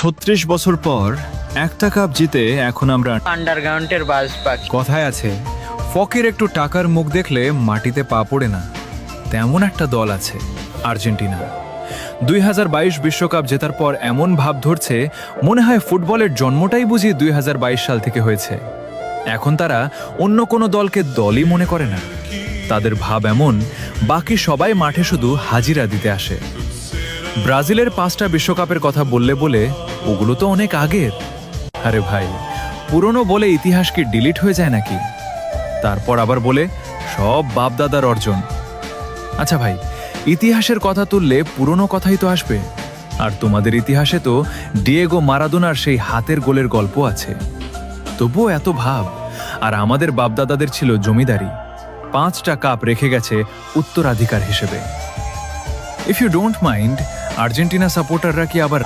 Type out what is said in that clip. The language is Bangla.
36 বছর পর একটা কাপ জিতে এখন আমরা আন্ডারগ্রাউন্ডের বাস পাখি। কথায় আছে, ফকের একটু টাকার মুখ দেখলে মাটিতে পা পড়ে না, তেমন একটা দল আছে আর্জেন্টিনা। 2022 বিশ্বকাপ জেতার পর এমন ভাব ধরছে মনে হয় ফুটবলের জন্মটাই বুঝি 2022 সাল থেকে হয়েছে। এখন তারা অন্য কোনো দলকে দলই মনে করে না। তাদের ভাব এমন, বাকি সবাই মাঠে শুধু হাজিরা দিতে আসে। ব্রাজিলের 5টা বিশ্বকাপের কথা বললে বলে ওগুলো তো অনেক আগের। আরে ভাই, পুরনো বলে ইতিহাস কি ডিলিট হয়ে যায় নাকি? তারপর আবার বলে সব বাপদাদার অর্জন। আচ্ছা ভাই, ইতিহাসের কথা তুললে পুরনো কথাই তো আসবে। আর তোমাদের ইতিহাসে তো ডিয়েগো মারাদোনার সেই হাতের গোলের গল্প আছে। তবুও এত ভাব। আর আমাদের বাপদাদাদের ছিল জমিদারি, 5টা কাপ রেখে গেছে উত্তরাধিকার হিসেবে। If you don't mind, Argentina সাপোর্টাররা কি আবার